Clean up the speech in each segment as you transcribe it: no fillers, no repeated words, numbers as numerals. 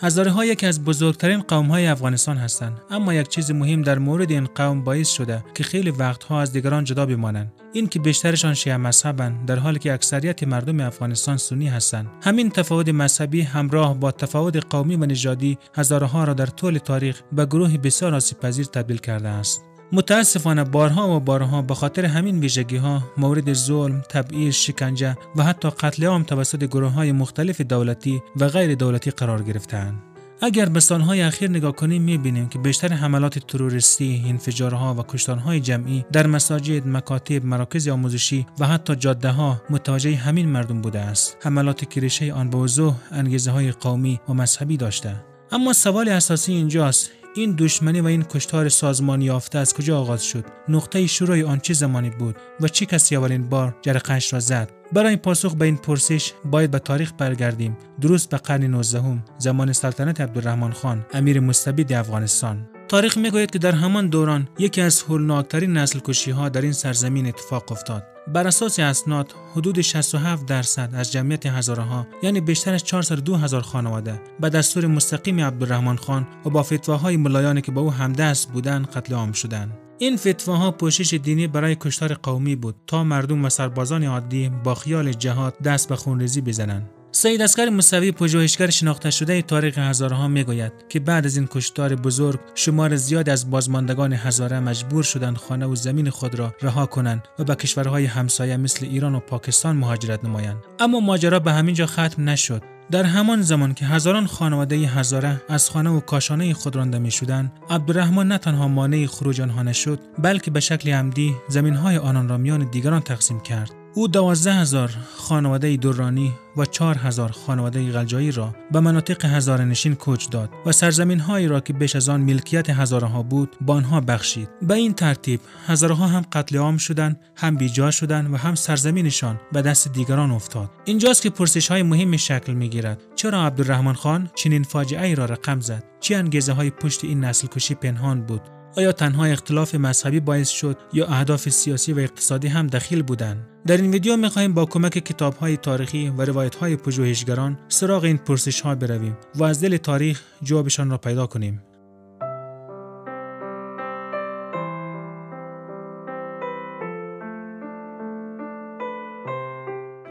هزاره‌ها یکی از بزرگترین قوم‌های افغانستان هستند، اما یک چیز مهم در مورد این قوم باعث شده که خیلی وقتها از دیگران جدا بمانند. این که بیشترشان شیعه مذهبند در حالی که اکثریت مردم افغانستان سنی هستند. همین تفاوت مذهبی همراه با تفاوت قومی و نژادی هزارها را در طول تاریخ به گروه بسیار آسیب‌پذیر تبدیل کرده است. متاسفانه بارها و بارها به خاطر همین ویژگی‌ها مورد ظلم، تبعیض، شکنجه و حتی قتل عام توسط گروه‌های مختلف دولتی و غیر دولتی قرار گرفته‌اند. اگر به سالهای اخیر نگاه کنیم می‌بینیم که بیشتر حملات تروریستی، انفجارها و کشتارهای جمعی در مساجد، مکاتب، مراکز آموزشی و حتی جاده‌ها متوجه همین مردم بوده است. حملات که ریشه آن به وضوح انگیزه‌های قومی و مذهبی داشته. اما سوال اساسی اینجاست: این دشمنی و این کشتار سازمانی یافته از کجا آغاز شد؟ نقطه شروع آن چه زمانی بود و چه کسی اولین بار جرقه‌اش را زد؟ برای پاسخ به این پرسش باید به تاریخ برگردیم، درست به قرن 19 زمان سلطنت عبدالرحمن خان امیر مستبد افغانستان. تاریخ میگوید که در همان دوران یکی از هولناکترین نسل کشی‌ها در این سرزمین اتفاق افتاد. بر اساس اسناد حدود 67% از جمعیت هزاره‌ها، یعنی بیشتر از 402,000 خانواده، به دستور مستقیم عبدالرحمن خان و با فتواهای ملایانی که با او همدست بودند قتل عام شدند. این فتواها پوشش دینی برای کشتار قومی بود تا مردم و سربازان عادی با خیال جهاد دست به خونریزی بزنند. سید اصغر موسوی، پژوهشگر شناخته شده تاریخ هزاره‌ها، میگوید که بعد از این کشتار بزرگ شمار زیاد از بازماندگان هزاره مجبور شدند خانه و زمین خود را رها کنند و به کشورهای همسایه مثل ایران و پاکستان مهاجرت نمایند. اما ماجرا به همین جا ختم نشد. در همان زمان که هزاران خانواده هزاره از خانه و کاشانه خود رانده می‌شدند، عبدالرحمن نه تنها مانع خروج آنها نشد، بلکه به شکل عمدی زمین‌های آنان را میان دیگران تقسیم کرد. او 12,000 خانواده درانی و 4,000 خانواده غلجایی را به مناطق هزاره‌نشین کوچ داد و سرزمین‌هایی را که بیش از آن ملکیت هزاره‌ها بود به آنها بخشید. به این ترتیب هزاره‌ها هم قتل عام شدند، هم بیجا شدند و هم سرزمینشان به دست دیگران افتاد. اینجاست که پرسش‌های مهمی شکل می‌گیرد: چرا عبدالرحمن خان چنین فاجعه‌ای را رقم زد؟ چه انگیزه‌های پشت این نسل کشی پنهان بود؟ آیا تنها اختلاف مذهبی باعث شد یا اهداف سیاسی و اقتصادی هم دخیل بودند؟ در این ویدیو می‌خواهیم با کمک کتاب‌های تاریخی و روایت‌های پژوهشگران سراغ این پرسش‌ها برویم و از دل تاریخ جوابشان را پیدا کنیم.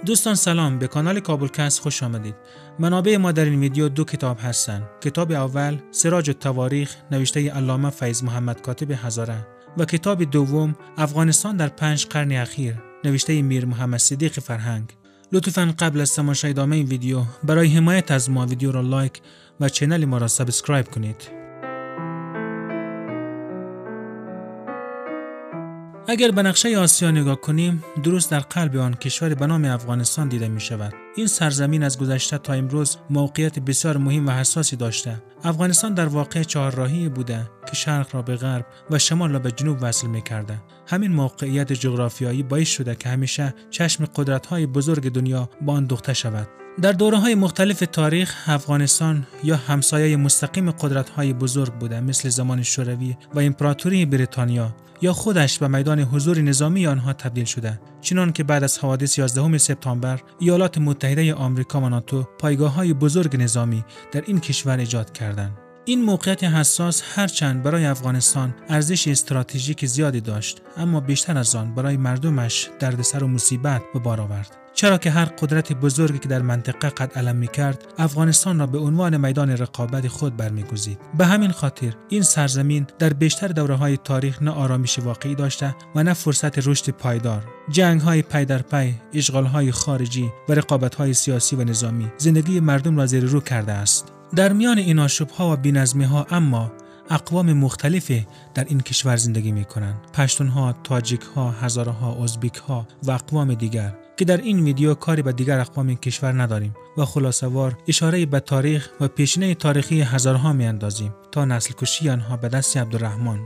دوستان سلام، به کانال کابلکست خوش آمدید. منابع ما در این ویدیو دو کتاب هستند. کتاب اول سراج التواریخ نوشته علامه فیض محمد کاتب هزاره و کتاب دوم افغانستان در 5 قرن اخیر نوشته میر محمد صدیق فرهنگ. لطفاً قبل از تماشای ادامه این ویدیو برای حمایت از ما ویدیو را لایک و کانال ما را سابسکرایب کنید. اگر به نقشه آسیا نگاه کنیم، درست در قلب آن کشور به نام افغانستان دیده می شود. این سرزمین از گذشته تا امروز موقعیت بسیار مهم و حساسی داشته. افغانستان در واقع 4 راهی بوده که شرق را به غرب و شمال را به جنوب وصل می کرده. همین موقعیت جغرافیایی باعث شده که همیشه چشم قدرت‌های بزرگ دنیا با آن دوخته شود. در دوره‌های مختلف تاریخ افغانستان یا همسایه مستقیم قدرت‌های بزرگ بوده، مثل زمان شوروی و امپراتوری بریتانیا، یا خودش به میدان حضور نظامی آنها تبدیل شده، چنان که بعد از حوادث 11 سپتامبر ایالات متحده آمریکا و ناتو پایگاه‌های بزرگ نظامی در این کشور ایجاد کردند. این موقعیت حساس هرچند برای افغانستان ارزش استراتژیک زیادی داشت، اما بیشتر از آن برای مردمش دردسر و مصیبت به بار آورد. چرا که هر قدرت بزرگی که در منطقه قد علم می‌کرد، افغانستان را به عنوان میدان رقابت خود برمی‌گزید. به همین خاطر این سرزمین در بیشتر دوره‌های تاریخ نه آرامش واقعی داشته و نه فرصت رشد پایدار. جنگ‌های پی در پی، اشغال‌های خارجی و رقابت‌های سیاسی و نظامی زندگی مردم را زیر رو کرده است. در میان این آشوب‌ها و بی‌نظمی‌ها اما اقوام مختلفی در این کشور زندگی می‌کنند: پشتون‌ها، تاجیک‌ها، هزاره‌ها، ازبک‌ها و اقوام دیگر که در این ویدیو کاری به دیگر اقوام این کشور نداریم و خلاصه‌وار اشاره به تاریخ و پیشینه تاریخی هزارها می‌اندازیم تا نسل کشی آنها به دست عبدالرحمن.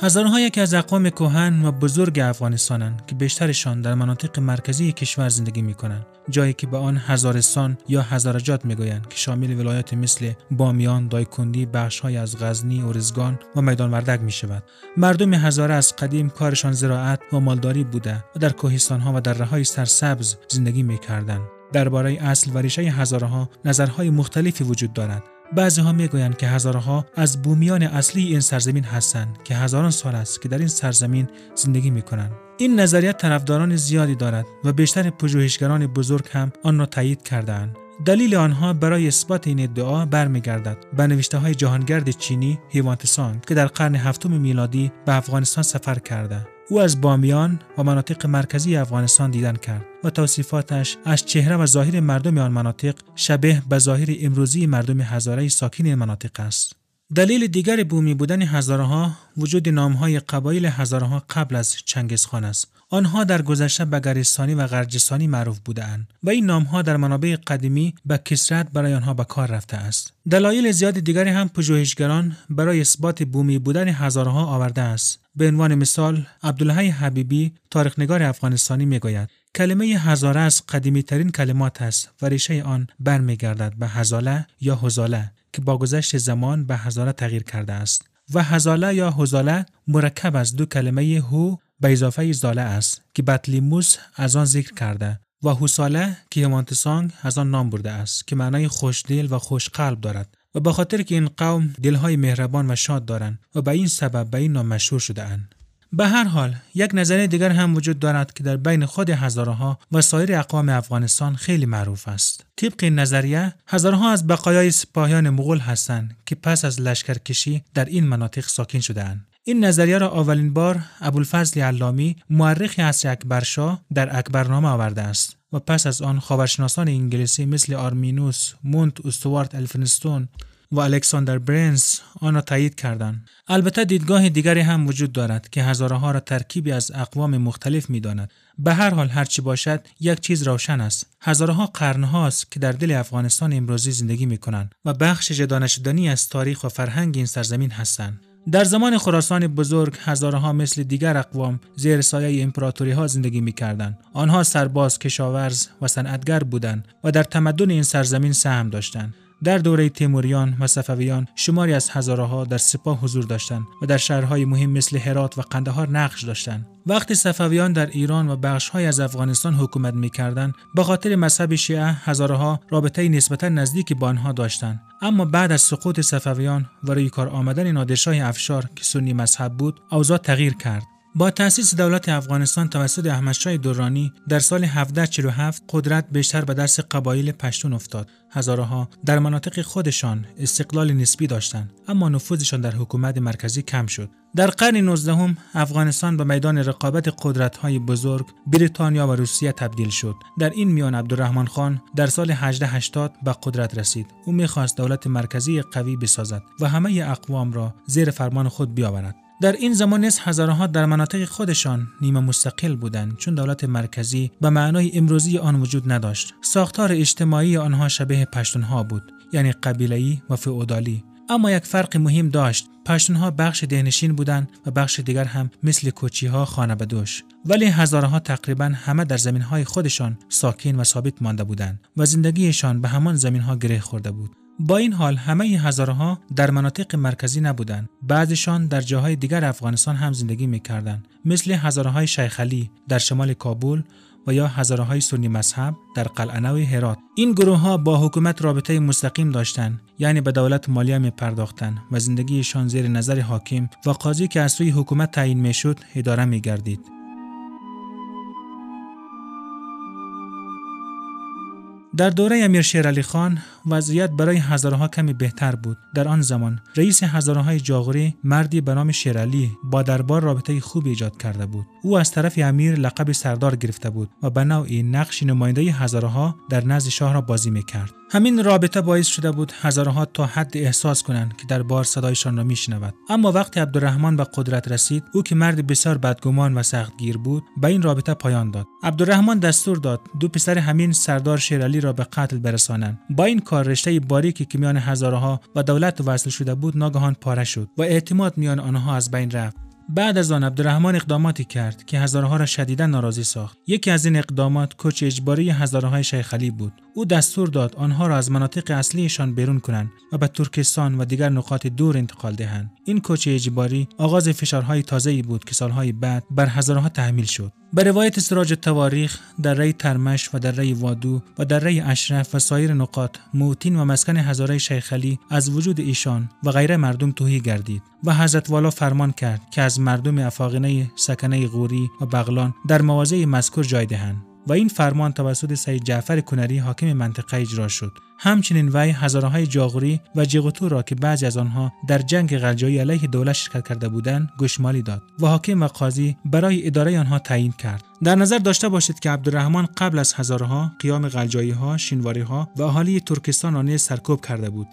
هزارها یکی از اقوام کهن و بزرگ افغانستانند که بیشترشان در مناطق مرکزی کشور زندگی می‌کنند، جایی که به آن هزارستان یا هزارجات می‌گویند که شامل ولایات مثل بامیان، دایکندی، بخش‌های از غزنی، ارزگان و میدان وردک می‌شود. مردم هزاره از قدیم کارشان زراعت و مالداری بوده و در کوهستان‌ها و دره‌های سرسبز زندگی می‌کردند. درباره اصل و ریشه هزاره‌ها نظرهای مختلفی وجود دارد. بعضی‌ها میگویند که هزاره‌ها از بومیان اصلی این سرزمین هستند که هزاران سال است که در این سرزمین زندگی می‌کنند. این نظریه طرفداران زیادی دارد و بیشتر پژوهشگران بزرگ هم آن را تایید کرده‌اند. دلیل آنها برای اثبات این ادعا برمیگردد به نوشته‌های جهانگرد چینی هیوانت سانگ که در قرن هفتم میلادی به افغانستان سفر کرده. او از بامیان و مناطق مرکزی افغانستان دیدن کرد و توصیفاتش از چهره و ظاهر مردم آن مناطق شبیه به ظاهر امروزی مردم هزاره ساکن این مناطق است. دلیل دیگر بومی بودن هزاره‌ها وجود نام‌های قبایل هزاره‌ها قبل از چنگیزخان است. آنها در گذشته به گرستانی و غرجستانی معروف بودند و این نام‌ها در منابع قدیمی به کثرت برای آنها به کار رفته است. دلایل زیاد دیگری هم پژوهشگران برای اثبات بومی بودن هزاره‌ها آورده است. به عنوان مثال عبدالحی حبیبی تاریخ‌نگار افغانستانی می‌گوید کلمه هزاره از قدیمی‌ترین کلمات است و ریشه آن برمیگردد به هزاله یا هزاله که با گذشت زمان به هزاره تغییر کرده است و هزاله یا هزاله مرکب از دو کلمه هو به اضافه زاله است که بطلیموس از آن ذکر کرده و هوساله که هیوانت سانگ از آن نام برده است که معنای خوشدل و خوش قلب دارد و به خاطر که این قوم دلهای مهربان و شاد دارند و به این سبب به این نام مشهور شده اند. به هر حال یک نظریه دیگر هم وجود دارد که در بین خود هزاره‌ها و سایر اقوام افغانستان خیلی معروف است. طبق این نظریه هزاره‌ها از بقایای سپاهیان مغول هستند که پس از لشکرکشی در این مناطق ساکن شده‌اند. این نظریه را اولین بار ابوالفضل علامی مورخ عصر اکبرشاه در اکبرنامه آورده است و پس از آن خاورشناسان انگلیسی مثل آرمینوس، مونت، استوارت الفنستون و الکساندر برنز آن را تایید کردند. البته دیدگاه دیگری هم وجود دارد که هزاره‌ها را ترکیبی از اقوام مختلف می‌داند. به هر حال هر چی باشد یک چیز روشن است. هزارها قرن‌هاست که در دل افغانستان امروزی زندگی می‌کنند و بخش جدا نشدنی از تاریخ و فرهنگ این سرزمین هستند. در زمان خراسان بزرگ هزارها مثل دیگر اقوام زیر سایه امپراتوری‌ها زندگی می‌کردند. آنها سرباز، کشاورز و صنعتگر بودند و در تمدن این سرزمین سهم داشتند. در دوره تیموریان و صفویان شماری از هزاره‌ها در سپاه حضور داشتند و در شهرهای مهم مثل هرات و قندهار نقش داشتند. وقتی صفویان در ایران و بخش‌های از افغانستان حکومت می‌کردند، به خاطر مذهب شیعه هزارها رابطه نسبتاً نزدیکی با آنها داشتند. اما بعد از سقوط صفویان و روی کار آمدن نادرشاه افشار که سنی مذهب بود، اوضاع تغییر کرد. با تأسیس دولت افغانستان توسط احمدشاه درانی در سال 1747 قدرت بیشتر به دست قبایل پشتون افتاد. هزارها در مناطق خودشان استقلال نسبی داشتند اما نفوذشان در حکومت مرکزی کم شد. در قرن 19 افغانستان به میدان رقابت قدرت‌های بزرگ بریتانیا و روسیه تبدیل شد. در این میان عبدالرحمن خان در سال 1880 به قدرت رسید. او می‌خواست دولت مرکزی قوی بسازد و همه اقوام را زیر فرمان خود بیاورد. در این زمان نیز هزارها در مناطق خودشان نیمه مستقل بودند چون دولت مرکزی به معنای امروزی آن وجود نداشت. ساختار اجتماعی آنها شبیه پشتونها بود، یعنی قبیله‌ای و فئودالی. اما یک فرق مهم داشت. پشتونها بخش دهنشین بودند و بخش دیگر هم مثل کوچی‌ها خانه بدوش. ولی هزارها تقریباً همه در زمین‌های خودشان ساکن و ثابت مانده بودند و زندگیشان به همان زمین‌ها گره خورده بود. با این حال همه هزارها در مناطق مرکزی نبودند. بعضیشان در جاهای دیگر افغانستان هم زندگی می‌کردند، مثل هزارهای شیخ علی در شمال کابل و یا هزارهای سنی مذهب در قلعه نو هرات. این گروه‌ها با حکومت رابطه مستقیم داشتند، یعنی به دولت مالیه می‌پرداختند و زندگیشان زیر نظر حاکم و قاضی که از سوی حکومت تعیین می‌شد اداره می‌گردید. در دوره امیر شیر علی خان وضعیت برای هزارها کمی بهتر بود. در آن زمان رئیس هزارهای جاغوری مردی به نام شیر علی با دربار رابطه خوبی ایجاد کرده بود. او از طرف امیر لقب سردار گرفته بود و به نوعی نقش نماینده هزارها در نزد شاه را بازی می‌کرد. همین رابطه باعث شده بود هزارها تا حد احساس کنند که دربار صدایشان را میشنود. اما وقتی عبدالرحمن به قدرت رسید، او که مرد بسیار بدگمان و سختگیر بود، به این رابطه پایان داد. عبدالرحمن دستور داد دو پسر همین سردار شیر علی را به قتل برسانند. با این کار رشته باریکی که میان هزارها و دولت وصل شده بود ناگهان پاره شد و اعتماد میان آنها از بین رفت. بعد از آن عبدالرحمن اقداماتی کرد که هزاره‌ها را شدیداً ناراضی ساخت. یکی از این اقدامات کوچ اجباری هزاره‌های شیخ علی بود. او دستور داد آنها را از مناطق اصلیشان بیرون کنند و به ترکستان و دیگر نقاط دور انتقال دهند. این کوچ اجباری آغاز فشارهای تازه‌ای بود که سالهای بعد بر هزارها تحمیل شد. به روایت سراج التواریخ، دره ترمش و دره وادو و دره اشرف و سایر نقاط موطن و مسکن هزاره شیخ علی از وجود ایشان و غیره مردم تهی گردید و حضرت والا فرمان کرد که از مردم افاقنه سکنه غوری و بغلان در مواضع مذکور جای دهند و این فرمان توسط سید جعفر کنری حاکم منطقه اجرا شد. همچنین وی هزاره‌های جاغوری و جیغوتو را که بعضی از آنها در جنگ غلجایی علیه دولت شرکت کرده بودند گوشمالی داد و حاکم و قاضی برای اداره آنها تعیین کرد. در نظر داشته باشید که عبدالرحمن قبل از هزارها قیام غلجایی‌ها، شینواری‌ها و اهالی ترکستان را نیز سرکوب کرده بود.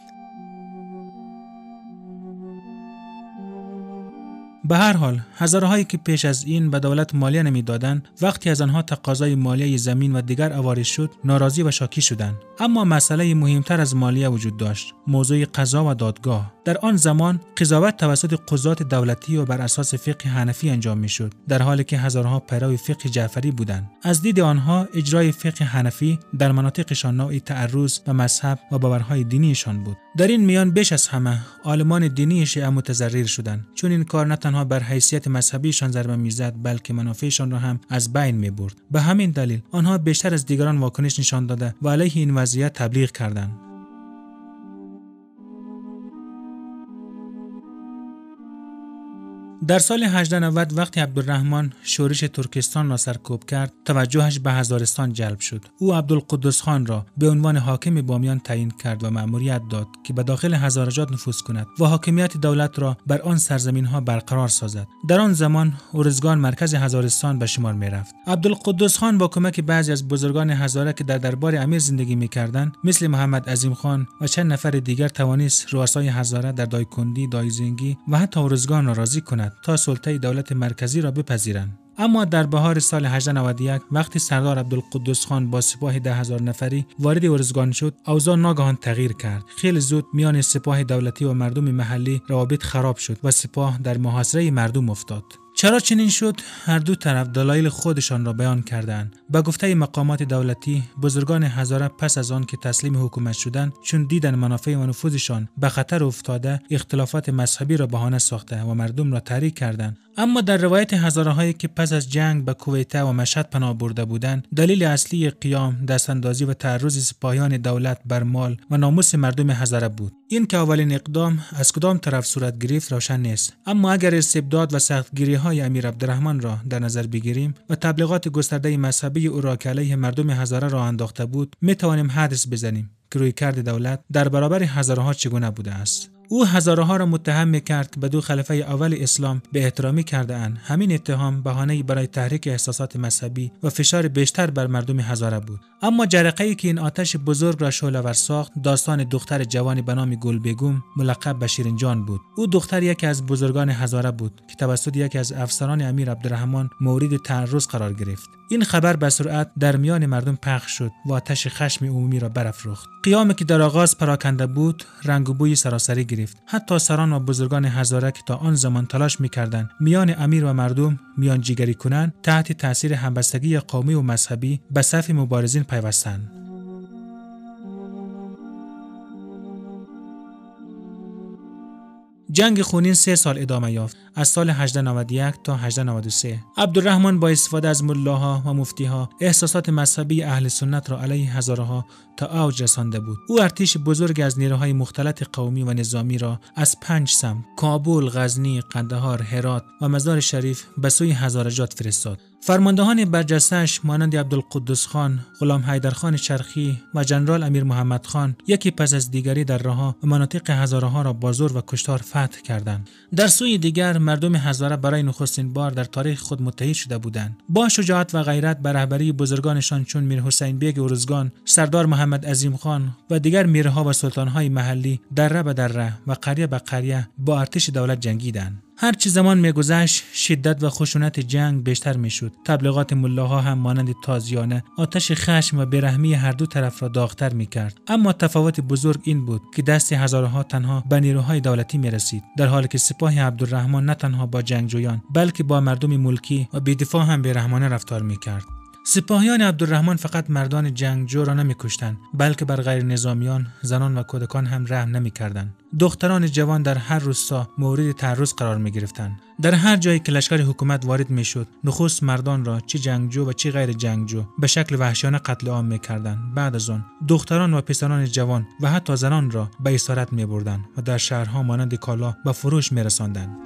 به هر حال هزارهایی که پیش از این به دولت مالیه نمیدادند وقتی از آنها تقاضای مالیه زمین و دیگر عوارض شد ناراضی و شاکی شدند. اما مسئله مهمتر از مالیه وجود داشت: موضوع قضا و دادگاه. در آن زمان قضاوت توسط قضات دولتی و بر اساس فقه حنفی انجام میشد، در حالی که هزارها پیرو فقه جعفری بودند. از دید آنها اجرای فقه حنفی در مناطقشان نوعی تعرض و مذهب و باورهای دینیشان بود. در این میان بیش از همه عالمان دینی شیعه متضرر شدند، چون این کار نه تنها بر حیثیت مذهبیشان ضربه میزد بلکه منافعشان را هم از بین میبرد. به همین دلیل آنها بیشتر از دیگران واکنش نشان داده و علیه این وضعیت تبلیغ کردند. در سال 1890 وقتی عبدالرحمن شورش ترکستان را سرکوب کرد، توجهش به هزارستان جلب شد. او عبدالقدوس خان را به عنوان حاکم بامیان تعیین کرد و مأموریت داد که به داخل هزارجات نفوذ کند و حاکمیت دولت را بر آن سرزمین‌ها برقرار سازد. در آن زمان ارزگان مرکز هزارستان به شمار می‌رفت. عبدالقدوس خان با کمک بعضی از بزرگان هزاره که در دربار امیر زندگی می‌کردند، مثل محمد عظیم خان و چند نفر دیگر، توانست رؤسای هزاره در دایکندی، دایزنگی و حتی ارزگان را راضی کند تا سلطه دولت مرکزی را بپذیرند. اما در بهار سال 1891 وقتی سردار عبدالقدوس خان با سپاه 10,000 نفری وارد ارزگان شد، اوضاع ناگهان تغییر کرد. خیلی زود میان سپاه دولتی و مردم محلی روابط خراب شد و سپاه در محاصره مردم افتاد. چرا چنین شد؟ هر دو طرف دلایل خودشان را بیان کردند. به گفته مقامات دولتی، بزرگان هزاره پس از آن که تسلیم حکومت شدند، چون دیدن منافع و نفوذشان به خطر افتاده، اختلافات مذهبی را بهانه ساخته و مردم را تحریک کردند. اما در روایت هزارهایی که پس از جنگ به کویته و مشهد پناه برده بودند، دلیل اصلی قیام دستاندازی و تعرض سپاهیان دولت بر مال و ناموس مردم هزاره بود. این که اولین اقدام از کدام طرف صورت گرفت روشن نیست، اما اگر استبداد و سختگیری‌های امیر عبدالرحمن را در نظر بگیریم و تبلیغات گسترده مذهبی او را که علیه مردم هزاره را انداخته بود، می‌توانیم حدس بزنیم که رویکرد دولت در برابر هزاره‌ها چگونه بوده است. او هزارها را متهم می‌کرد که به دو خلیفه اول اسلام به احترامی کرده اند. همین اتهام بهانه‌ای برای تحریک احساسات مذهبی و فشار بیشتر بر مردم هزاره بود. اما جرقه‌ای که این آتش بزرگ را شعله‌ور ساخت، داستان دختر جوانی به نام گلبگم ملقب به شیرین جان بود. او دختر یکی از بزرگان هزاره بود که توسط یکی از افسران امیر عبدالرحمن مورد تعرض قرار گرفت. این خبر به سرعت در میان مردم پخش شد و آتش خشم عمومی را برافروخت. قیامی که در آغاز پراکنده بود، رنگ و بوی سراسری گرفت. حتی سران و بزرگان هزاره که تا آن زمان تلاش می‌کردند میان امیر و مردم میان جیگری کنند، تحت تاثیر همبستگی قومی و مذهبی به صف مبارزین پیوستند. جنگ خونین 3 سال ادامه یافت، از سال 1891 تا 1893. عبدالرحمن با استفاده از ملاها و مفتیها احساسات مذهبی اهل سنت را علیه هزاره‌ها تا اوج رسانده بود. او ارتش بزرگ از نیروهای مختلط قومی و نظامی را از 5 سمت، کابل، غزنی، قندهار، هرات و مزار شریف به سوی هزارجات فرستاد. فرماندهان برجسته‌اش مانند عبدالقدوس خان، غلام حیدرخان چرخی و جنرال امیر محمد خان یکی پس از دیگری در راه‌ها و مناطق هزاره‌ها را با زور و کشتار فتح کردند. در سوی دیگر مردم هزاره برای نخستین بار در تاریخ خود متحد شده بودند. با شجاعت و غیرت به رهبری بزرگانشان چون میر حسین بیگ ارزگان، سردار محمد عظیم خان و دیگر میرها و سلطان‌های محلی دره به دره و قریه به قریه با ارتش دولت جنگیدند. هر چه زمان می‌گذشت شدت و خشونت جنگ بیشتر می‌شد. تبلیغات ملاها هم مانند تازیانه آتش خشم و بیرحمی هر دو طرف را داغ‌تر می‌کرد. اما تفاوت بزرگ این بود که دست هزارها تنها به نیروهای دولتی می‌رسید، در حالی که سپاه عبدالرحمن نه تنها با جنگجویان بلکه با مردم ملکی و بی‌دفاع هم بیرحمانه رفتار می‌کرد. سپاهیان عبدالرحمن فقط مردان جنگجو را نمی‌کشتند، بلکه بر غیر نظامیان، زنان و کودکان هم رحم نمی‌کردند. دختران جوان در هر روستا مورد تعرض قرار می‌گرفتند. در هر جایی که لشکر حکومت وارد می‌شد، نخست مردان را چه جنگجو و چه غیر جنگجو به شکل وحشیانه قتل عام می‌کردند. بعد از آن دختران و پسران جوان و حتی زنان را به اسارت می‌بردند و در شهرها مانند کالا به فروش می‌رساندند.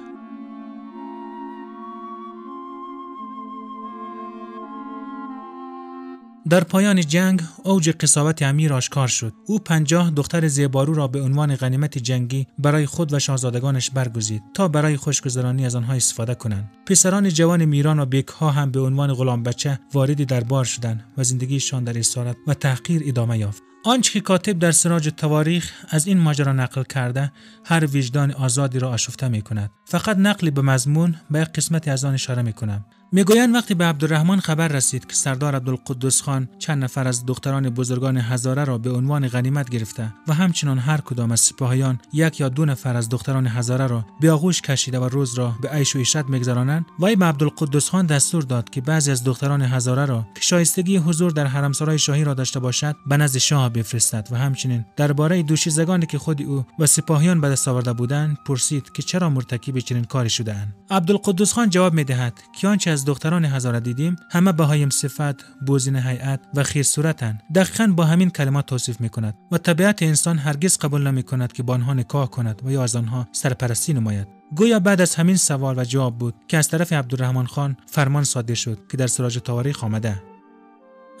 در پایان جنگ اوج قساوت امیر آشکار شد. او 50 دختر زیبارو را به عنوان غنیمت جنگی برای خود و شاهزادگانش برگزید تا برای خوشگذرانی از آنها استفاده کنند. پسران جوان میران و بیکها هم به عنوان غلام بچه وارد دربار شدند و زندگیشان در اسارت و تحقیر ادامه یافت. آنچه که کاتب در سراج التواریخ از این ماجرا نقل کرده هر وجدان آزادی را آشفته می کند. فقط نقلی به مضمون به یک قسمتی از آن اشاره می کنم. میگویند وقتی به عبدالرحمن خبر رسید که سردار عبدالقدوس خان چند نفر از دختران بزرگان هزاره را به عنوان غنیمت گرفته و همچنان هر کدام از سپاهیان 1 یا 2 نفر از دختران هزاره را به آغوش کشیده و روز را به عیش و عشرت میگذرانند، وی به عبدالقدوس خان دستور داد که بعضی از دختران هزاره را که شایستگی حضور در حرمسرای شاهی را داشته باشد به نزد شاه بفرستد و همچنین درباره دوشیزگانی که خود او و سپاهیان به دست آورده بودند پرسید که چرا مرتکب چنین کاری شده‌اند. عبدالقدوس خان جواب میدهد که آنچه از دختران هزاره دیدیم همه بهایم صفت، بوزین هیئت و خیر صورتند. دقیقاً با همین کلمات توصیف میکند و طبیعت انسان هرگز قبول نمیکند که با آنها نکاح کند و یا از آنها سرپرستی نماید. گویا بعد از همین سوال و جواب بود که از طرف عبدالرحمن خان فرمان صادر شد که در سراج تواریخ آمده: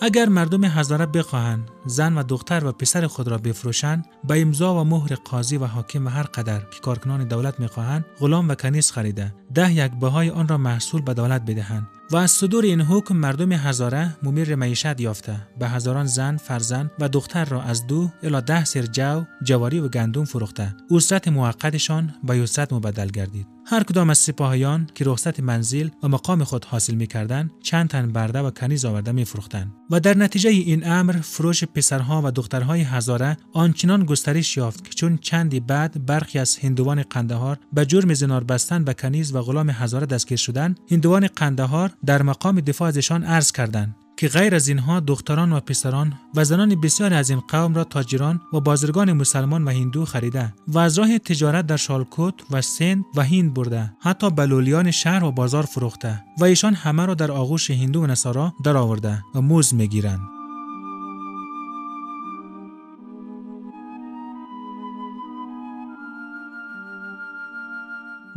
اگر مردم هزاره بخواهند زن و دختر و پسر خود را بفروشند، به امضا و مهر قاضی و حاکم و هر قدر که کارکنان دولت میخواهند غلام و کنیز خریده 10 یک بهای آن را محصول به دولت بدهند و از صدور این حکم مردم هزاره ممیر معیشت یافته به هزاران زن، فرزند و دختر را از 2 الی 10 سر جو، جواری و گندم فروخته. اجرت موقتشان به یسرت مبدل گردید. هر کدام از سپاهیان که رخصت منزل و مقام خود حاصل می‌کردند چند تن برده و کنیز آورده می‌فروختند و در نتیجه این امر فروش پسرها و دخترهای هزاره آنچنان گسترش یافت که چون چندی بعد برخی از هندوان قندهار به جرم زنار بستن به کنیز و غلام هزاره دستگیر شدند، هندوان قندهار در مقام دفاع ازشان عرض کردند که غیر از اینها دختران و پسران و زنان بسیاری از این قوم را تاجران و بازرگان مسلمان و هندو خریده و از راه تجارت در شالکوت و سند و هند برده، حتی بلولیان شهر و بازار فروخته و ایشان همه را در آغوش هندو و نصارا در آورده و مزد میگیرند.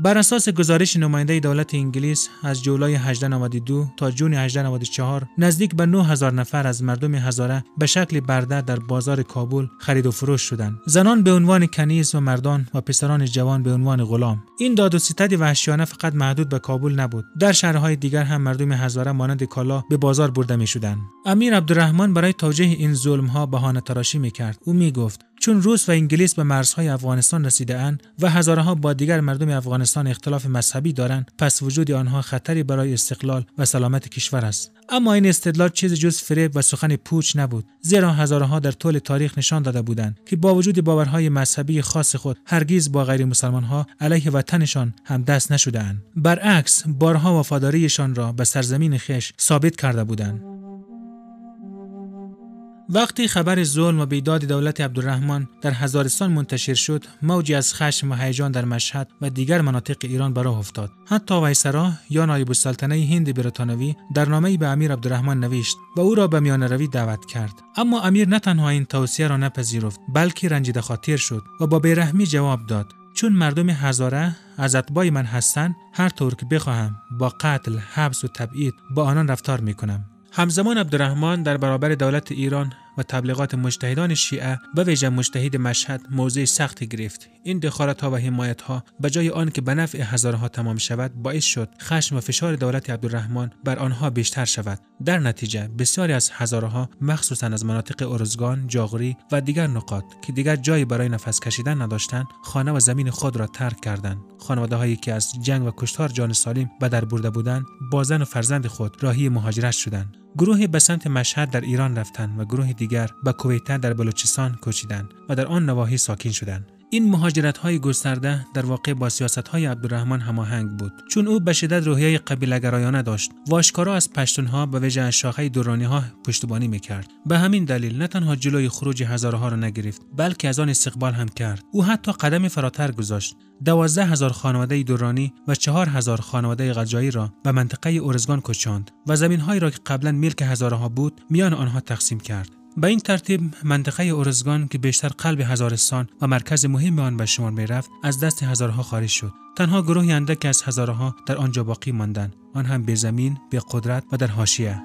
بر اساس گزارش نماینده دولت انگلیس از جولای 1892 تا جون 1894 نزدیک به 9000 نفر از مردم هزاره به شکل برده در بازار کابل خرید و فروش شدند. زنان به عنوان کنیز و مردان و پسران جوان به عنوان غلام. این داد و ستد وحشیانه فقط محدود به کابل نبود. در شهرهای دیگر هم مردم هزاره مانند کالا به بازار برده می‌شدند. امیر عبدالرحمن برای توجیه این ظلم‌ها بهانه تراشی می‌کرد. او می‌گفت چون روس و انگلیس به مرزهای افغانستان رسیده‌اند و هزاره‌ها با دیگر مردم افغانستان اختلاف مذهبی دارند، پس وجود آنها خطری برای استقلال و سلامت کشور است. اما این استدلال چیز جز فریب و سخن پوچ نبود، زیرا هزارها در طول تاریخ نشان داده بودند که با وجود باورهای مذهبی خاص خود هرگز با غیر مسلمان‌ها علیه وطنشان همدست نشده‌اند. برعکس بارها وفاداریشان را به سرزمین خویش ثابت کرده بودند. وقتی خبر ظلم و بیداد دولت عبدالرحمن در هزارستان منتشر شد، موجی از خشم و هیجان در مشهد و دیگر مناطق ایران به راه افتاد. حتی وایسرا یا نایب السلطنه هند بریتانوی در نامه‌ای به امیر عبدالرحمن نوشت و او را به میانه‌روی دعوت کرد. اما امیر نه تنها این توصیه را نپذیرفت، بلکه رنجیده خاطر شد و با بیرحمی جواب داد: چون مردم هزاره از اتباع من هستند، هر طور که بخواهم با قتل، حبس و تبعید با آنان رفتار می‌کنم. همزمان عبدالرحمن در برابر دولت ایران و تبلیغات مجتهدان شیعه و ویژه مجتهد مشهد موضع سختی گرفت. این دخالت‌ها و حمایت‌ها به جای آن که به نفع هزارها تمام شود باعث شد خشم و فشار دولت عبدالرحمن بر آنها بیشتر شود. در نتیجه بسیاری از هزارها مخصوصاً از مناطق ارزگان، جاغوری و دیگر نقاط که دیگر جایی برای نفس کشیدن نداشتند خانه و زمین خود را ترک کردند. خانواده‌هایی که از جنگ و کشتار جان سالم به در برده بودند با زن و فرزند خود راهی مهاجرت شدند. گروهی به سمت مشهد در ایران رفتند و گروه دیگر به کویته در بلوچستان کوچیدند و در آن نواحی ساکن شدند. این مهاجرت‌های گسترده در واقع با سیاست‌های عبدالرحمن هماهنگ بود، چون او به شدت روحیه قبیله‌گرایانه داشت و آشکارا از پشتون‌ها به ویژه از شاخه درانی‌ها پشتیبانی می‌کرد. به همین دلیل نه تنها جلوی خروج هزارها را نگرفت، بلکه از آن استقبال هم کرد. او حتی قدمی فراتر گذاشت. 12,000 خانواده درانی و 4,000 خانواده قجایی را به منطقه ارزگان کوچاند و زمین‌هایی را که قبلا ملک هزارها بود میان آنها تقسیم کرد. به این ترتیب منطقه ارزگان که بیشتر قلب هزارستان و مرکز مهم آن به شمار می رفت از دست هزارها خارج شد. تنها گروهی اندک از هزارها در آنجا باقی ماندند، آن هم بی زمین، بی قدرت و در حاشیه.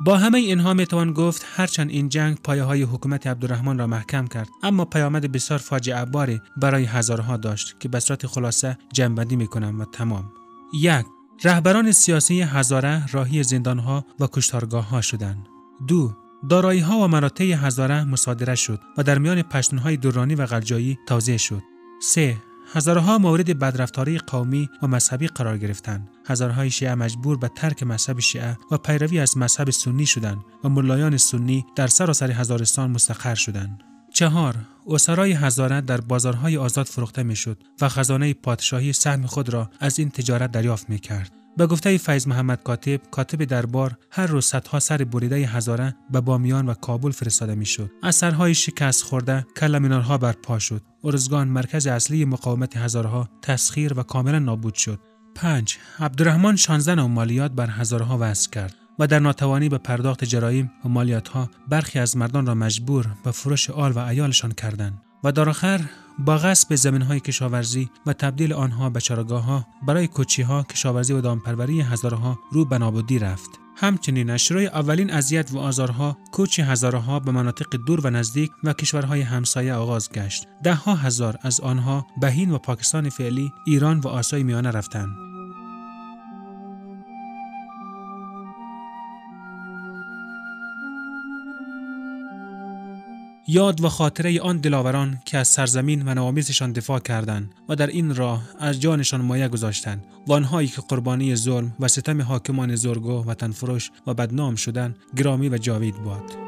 با همه اینها میتوان گفت هرچند این جنگ پایه‌های حکومت عبدالرحمن را محکم کرد، اما پیامد بسیار فاجعه باری برای هزارها داشت که به صورت خلاصه جمع‌بندی میکنم و تمام. 1. رهبران سیاسی هزاره راهی زندانها و کشتارگاه‌ها شدند. 2. دارایی‌ها و مراتع هزاره مصادره شد و در میان پشتون‌های درانی و قلجایی توزیع شد. 3. هزارها مورد بدرفتاری قومی و مذهبی قرار گرفتند. هزارهای شیعه مجبور به ترک مذهب شیعه و پیروی از مذهب سنی شدند و ملایان سنی در سراسر هزارستان مستقر شدند. 4. اسرای هزاره در بازارهای آزاد فروخته میشد و خزانه پادشاهی سهم خود را از این تجارت دریافت میکرد. به گفته فیض محمد کاتب دربار، هر روز صدها سر بریده هزاره به بامیان و کابل فرستاده میشد. از سرهای شکست خورده کل مینارها برپا شد. ارزگان مرکز اصلی مقاومت هزارها تسخیر و کاملا نابود شد. 5. عبدالرحمن 16 نوع مالیات بر هزارها وضع کرد و در ناتوانی به پرداخت جرایم و مالیاتها برخی از مردان را مجبور به فروش آل و عیالشان کردند و در آخر با غصب زمین‌های کشاورزی و تبدیل آنها به چراگاه‌ها برای کوچی‌ها، کشاورزی و دامپروری هزارها رو به نابودی رفت. همچنین از شروع اولین اذیت و آزارها کوچ هزارها به مناطق دور و نزدیک و کشورهای همسایه آغاز گشت. 10,000 از آنها به هند و پاکستان فعلی، ایران و آسیای میانه رفتند. یاد و خاطره آن دلاوران که از سرزمین و نوامیسشان دفاع کردند و در این راه از جانشان مایه گذاشتند و آنهایی که قربانی ظلم و ستم حاکمان زورگو و تنفروش و بدنام شدند گرامی و جاوید باد.